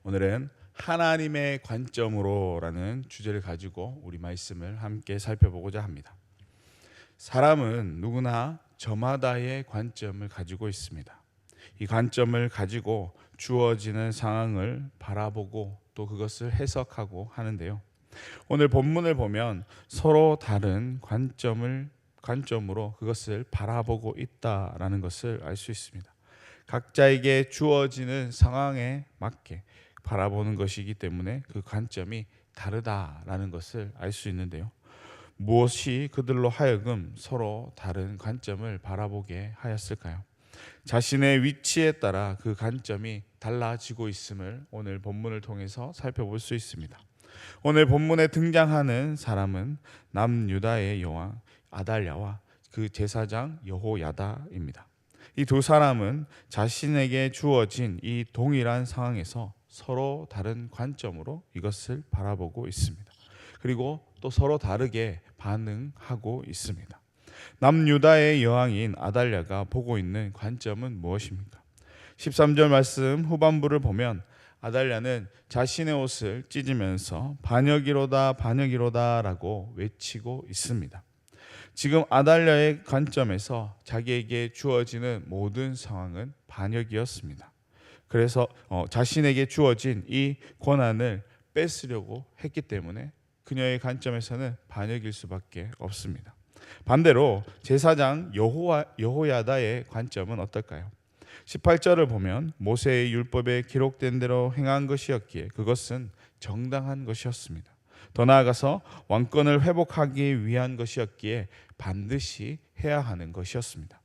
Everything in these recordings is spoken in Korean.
오늘은 하나님의 관점으로라는 주제를 가지고 우리 말씀을 함께 살펴보고자 합니다. 사람은 누구나 저마다의 관점을 가지고 있습니다. 이 관점을 가지고 주어지는 상황을 바라보고 또 그것을 해석하고 하는데요. 오늘 본문을 보면 서로 다른 관점으로 그것을 바라보고 있다라는 것을 알 수 있습니다. 각자에게 주어지는 상황에 맞게 바라보는 것이기 때문에 그 관점이 다르다라는 것을 알 수 있는데요. 무엇이 그들로 하여금 서로 다른 관점을 바라보게 하였을까요? 자신의 위치에 따라 그 관점이 달라지고 있음을 오늘 본문을 통해서 살펴볼 수 있습니다. 오늘 본문에 등장하는 사람은 남유다의 여왕 아달랴와 그 제사장 여호야다입니다. 이 두 사람은 자신에게 주어진 이 동일한 상황에서 서로 다른 관점으로 이것을 바라보고 있습니다. 그리고 또 서로 다르게 반응하고 있습니다. 남유다의 여왕인 아달랴가 보고 있는 관점은 무엇입니까? 13절 말씀 후반부를 보면 아달랴는 자신의 옷을 찢으면서 반역이로다 반역이로다 라고 외치고 있습니다. 지금 아달랴의 관점에서 자기에게 주어지는 모든 상황은 반역이었습니다. 그래서 자신에게 주어진 이 권한을 뺏으려고 했기 때문에 그녀의 관점에서는 반역일 수밖에 없습니다. 반대로 제사장 여호야다의 관점은 어떨까요? 18절을 보면 모세의 율법에 기록된 대로 행한 것이었기에 그것은 정당한 것이었습니다. 더 나아가서 왕권을 회복하기 위한 것이었기에 반드시 해야 하는 것이었습니다.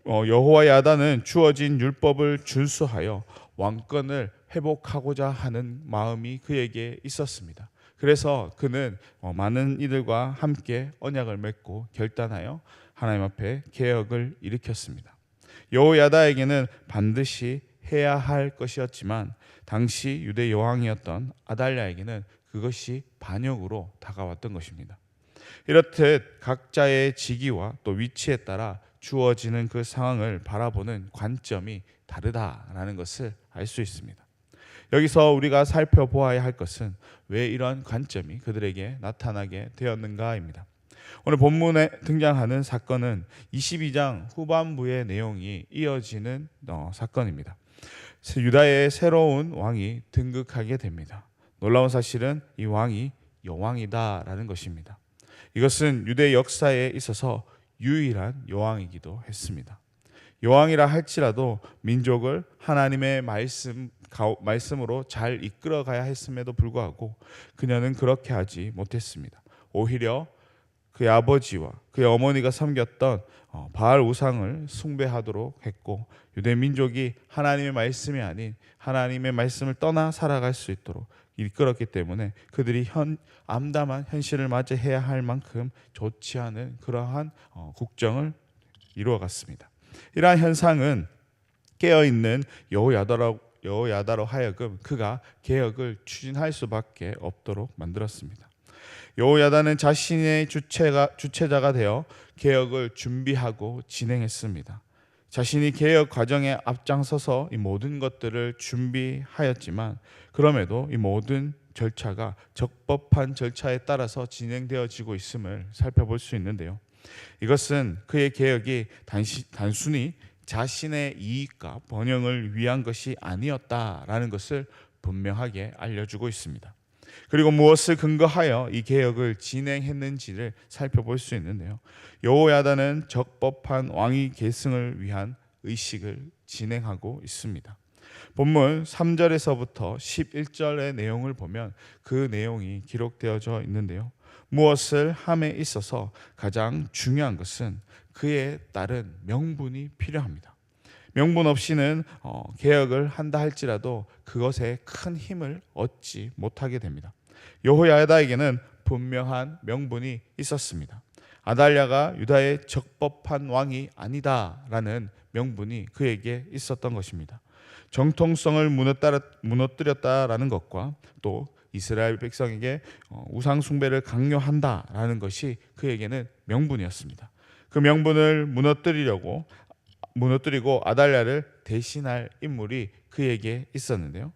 여호야다는 주어진 율법을 준수하여 왕권을 회복하고자 하는 마음이 그에게 있었습니다. 그래서 그는 많은 이들과 함께 언약을 맺고 결단하여 하나님 앞에 개혁을 일으켰습니다. 여호야다에게는 반드시 해야 할 것이었지만 당시 유대 여왕이었던 아달랴에게는 그것이 반역으로 다가왔던 것입니다. 이렇듯 각자의 직위와 또 위치에 따라 주어지는 그 상황을 바라보는 관점이 다르다라는 것을 알 수 있습니다. 여기서 우리가 살펴보아야 할 것은 왜 이러한 관점이 그들에게 나타나게 되었는가입니다. 오늘 본문에 등장하는 사건은 22장 후반부의 내용이 이어지는 사건입니다. 유다의 새로운 왕이 등극하게 됩니다. 놀라운 사실은 이 왕이 여왕이다라는 것입니다. 이것은 유대 역사에 있어서 유일한 여왕이기도 했습니다. 여왕이라 할지라도 민족을 하나님의 말씀으로 잘 이끌어 가야 했음에도 불구하고 그녀는 그렇게 하지 못했습니다. 오히려 그의 아버지와 그의 어머니가 섬겼던 바알 우상을 숭배하도록 했고 유대 민족이 하나님의 말씀이 아닌 하나님의 말씀을 떠나 살아갈 수 있도록 이끌었기 때문에 그들이 암담한 현실을 맞이해야 할 만큼 좋지 않은 그러한 국정을 이루어갔습니다. 이러한 현상은 깨어있는 여호야다로 하여금 그가 개혁을 추진할 수밖에 없도록 만들었습니다. 여호야다는 자신의 주체자가 되어 개혁을 준비하고 진행했습니다. 자신이 개혁 과정에 앞장서서 이 모든 것들을 준비하였지만 그럼에도 이 모든 절차가 적법한 절차에 따라서 진행되어지고 있음을 살펴볼 수 있는데요. 이것은 그의 개혁이 단순히 자신의 이익과 번영을 위한 것이 아니었다라는 것을 분명하게 알려주고 있습니다. 그리고 무엇을 근거하여 이 개혁을 진행했는지를 살펴볼 수 있는데요. 여호야다는 적법한 왕위 계승을 위한 의식을 진행하고 있습니다. 본문 3절에서부터 11절의 내용을 보면 그 내용이 기록되어져 있는데요. 무엇을 함에 있어서 가장 중요한 것은 그에 따른 명분이 필요합니다. 명분 없이는 개혁을 한다 할지라도 그것에 큰 힘을 얻지 못하게 됩니다. 여호야다에게는 분명한 명분이 있었습니다. 아달랴가 유다의 적법한 왕이 아니다라는 명분이 그에게 있었던 것입니다. 정통성을 무너뜨렸다라는 것과 또 이스라엘 백성에게 우상 숭배를 강요한다라는 것이 그에게는 명분이었습니다. 그 명분을 무너뜨리고 아달랴를 대신할 인물이 그에게 있었는데요.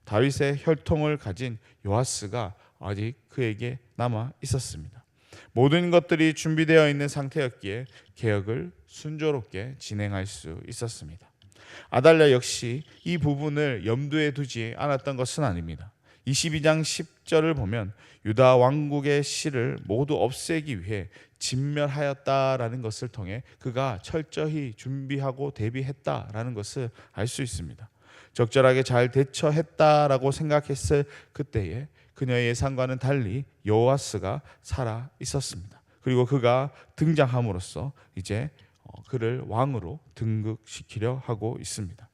다윗의 혈통을 가진 요아스가 아직 그에게 남아 있었습니다. 모든 것들이 준비되어 있는 상태였기에 개혁을 순조롭게 진행할 수 있었습니다. 아달랴 역시 이 부분을 염두에 두지 않았던 것은 아닙니다. 22장 10절을 보면 유다 왕국의 씨를 모두 없애기 위해 진멸하였다라는 것을 통해 그가 철저히 준비하고 대비했다라는 것을 알 수 있습니다. 적절하게 잘 대처했다라고 생각했을 그때에 그녀의 예상과는 달리 요아스가 살아 있었습니다. 그리고 그가 등장함으로써 이제 그를 왕으로 등극시키려 하고 있습니다.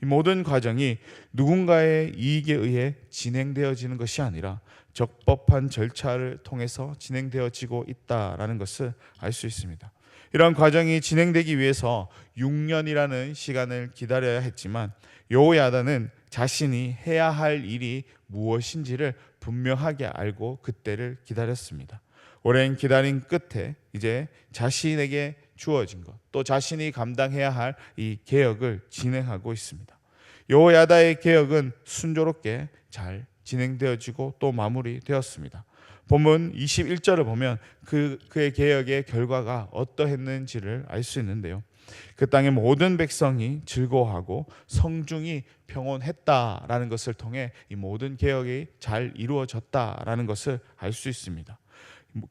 이 모든 과정이 누군가의 이익에 의해 진행되어지는 것이 아니라 적법한 절차를 통해서 진행되어지고 있다라는 것을 알 수 있습니다. 이런 과정이 진행되기 위해서 6년이라는 시간을 기다려야 했지만 여호야다는 자신이 해야 할 일이 무엇인지를 분명하게 알고 그때를 기다렸습니다. 오랜 기다림 끝에 이제 자신에게 주어진 것, 또 자신이 감당해야 할 이 개혁을 진행하고 있습니다. 여호야다의 개혁은 순조롭게 잘 진행되어지고 또 마무리되었습니다. 본문 21절을 보면 그의 개혁의 결과가 어떠했는지를 알 수 있는데요. 그 땅의 모든 백성이 즐거워하고 성중이 평온했다라는 것을 통해 이 모든 개혁이 잘 이루어졌다라는 것을 알 수 있습니다.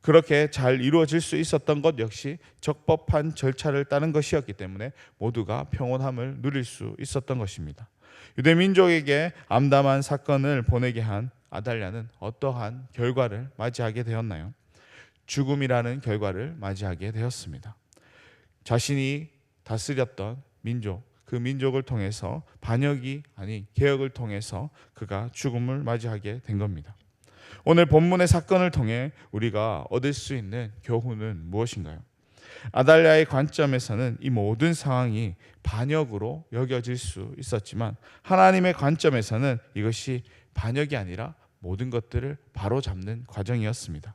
그렇게 잘 이루어질 수 있었던 것 역시 적법한 절차를 따른 것이었기 때문에 모두가 평온함을 누릴 수 있었던 것입니다. 유대 민족에게 암담한 사건을 보내게 한 아달랴는 어떠한 결과를 맞이하게 되었나요? 죽음이라는 결과를 맞이하게 되었습니다. 자신이 다스렸던 민족, 그 민족을 통해서 반역이 아닌 개혁을 통해서 그가 죽음을 맞이하게 된 겁니다. 오늘 본문의 사건을 통해 우리가 얻을 수 있는 교훈은 무엇인가요? 아달랴의 관점에서는 이 모든 상황이 반역으로 여겨질 수 있었지만 하나님의 관점에서는 이것이 반역이 아니라 모든 것들을 바로잡는 과정이었습니다.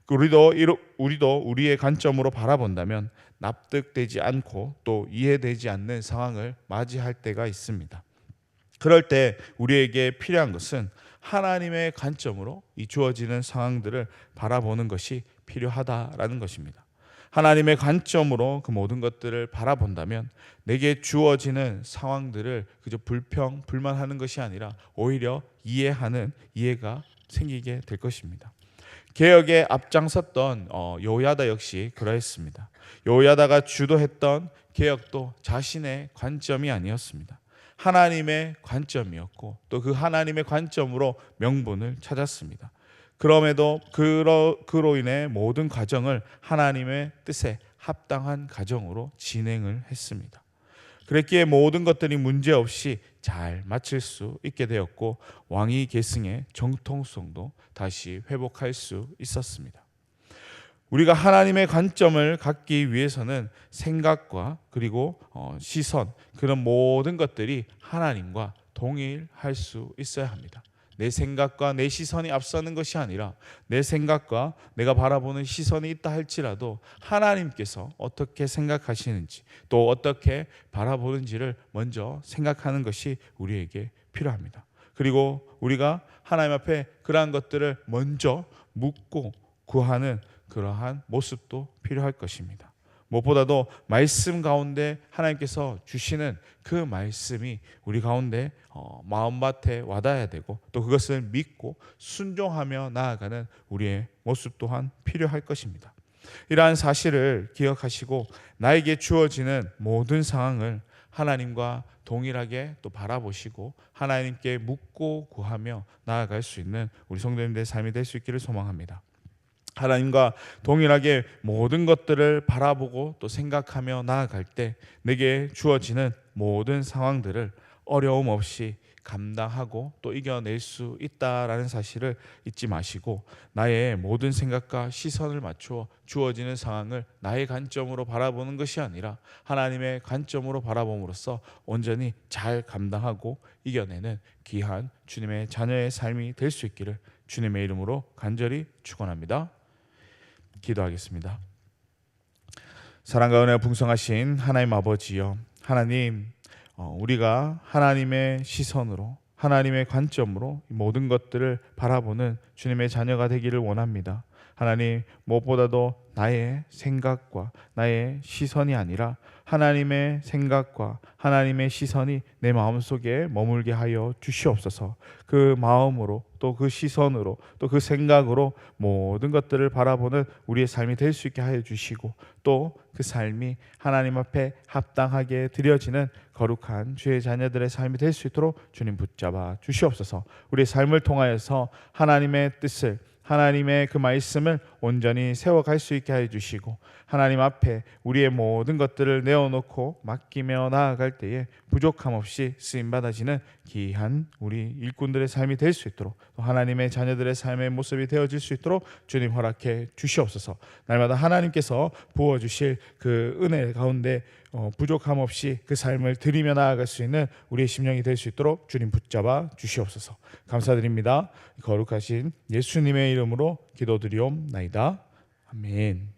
우리도 우리의 관점으로 바라본다면 납득되지 않고 또 이해되지 않는 상황을 맞이할 때가 있습니다. 그럴 때 우리에게 필요한 것은 하나님의 관점으로 이 주어지는 상황들을 바라보는 것이 필요하다라는 것입니다. 하나님의 관점으로 그 모든 것들을 바라본다면 내게 주어지는 상황들을 그저 불만하는 것이 아니라 오히려 이해하는 이해가 생기게 될 것입니다. 개혁에 앞장섰던 여호야다 역시 그러했습니다. 여호야다가 주도했던 개혁도 자신의 관점이 아니었습니다. 하나님의 관점이었고 또 그 하나님의 관점으로 명분을 찾았습니다. 그럼에도 그로 인해 모든 과정을 하나님의 뜻에 합당한 과정으로 진행을 했습니다. 그랬기에 모든 것들이 문제없이 잘 마칠 수 있게 되었고 왕위 계승의 정통성도 다시 회복할 수 있었습니다. 우리가 하나님의 관점을 갖기 위해서는 생각과 그리고 시선, 그런 모든 것들이 하나님과 동일할 수 있어야 합니다. 내 생각과 내 시선이 앞서는 것이 아니라 내 생각과 내가 바라보는 시선이 있다 할지라도 하나님께서 어떻게 생각하시는지 또 어떻게 바라보는지를 먼저 생각하는 것이 우리에게 필요합니다. 그리고 우리가 하나님 앞에 그러한 것들을 먼저 묻고 구하는 그러한 모습도 필요할 것입니다. 무엇보다도 말씀 가운데 하나님께서 주시는 그 말씀이 우리 가운데 마음밭에 와닿아야 되고 또 그것을 믿고 순종하며 나아가는 우리의 모습 또한 필요할 것입니다. 이러한 사실을 기억하시고 나에게 주어지는 모든 상황을 하나님과 동일하게 또 바라보시고 하나님께 묻고 구하며 나아갈 수 있는 우리 성도님들의 삶이 될 수 있기를 소망합니다. 하나님과 동일하게 모든 것들을 바라보고 또 생각하며 나아갈 때 내게 주어지는 모든 상황들을 어려움 없이 감당하고 또 이겨낼 수 있다라는 사실을 잊지 마시고 나의 모든 생각과 시선을 맞추어 주어지는 상황을 나의 관점으로 바라보는 것이 아니라 하나님의 관점으로 바라봄으로써 온전히 잘 감당하고 이겨내는 귀한 주님의 자녀의 삶이 될 수 있기를 주님의 이름으로 간절히 축원합니다. 기도하겠습니다. 사랑과 은혜가 풍성하신 하나님 아버지여, 하나님, 우리가 하나님의 시선으로 하나님의 관점으로 모든 것들을 바라보는 주님의 자녀가 되기를 원합니다. 하나님, 무엇보다도 나의 생각과 나의 시선이 아니라 하나님의 생각과 하나님의 시선이 내 마음속에 머물게 하여 주시옵소서. 그 마음으로 또 그 시선으로 또 그 생각으로 모든 것들을 바라보는 우리의 삶이 될 수 있게 하여 주시고, 또 그 삶이 하나님 앞에 합당하게 드려지는 거룩한 주의 자녀들의 삶이 될 수 있도록 주님 붙잡아 주시옵소서. 우리의 삶을 통하여서 하나님의 뜻을, 하나님의 그 말씀을 온전히 세워갈 수 있게 하여 주시고, 하나님 앞에 우리의 모든 것들을 내어놓고 맡기며 나아갈 때에 부족함 없이 쓰임받아지는 귀한 우리 일꾼들의 삶이 될 수 있도록, 또 하나님의 자녀들의 삶의 모습이 되어질 수 있도록 주님 허락해 주시옵소서. 날마다 하나님께서 부어주실 그 은혜 가운데 부족함 없이 그 삶을 드리며 나아갈 수 있는 우리의 심령이 될 수 있도록 주님 붙잡아 주시옵소서. 감사드립니다. 거룩하신 예수님의 이름으로 기도드리옵나이다. 아멘.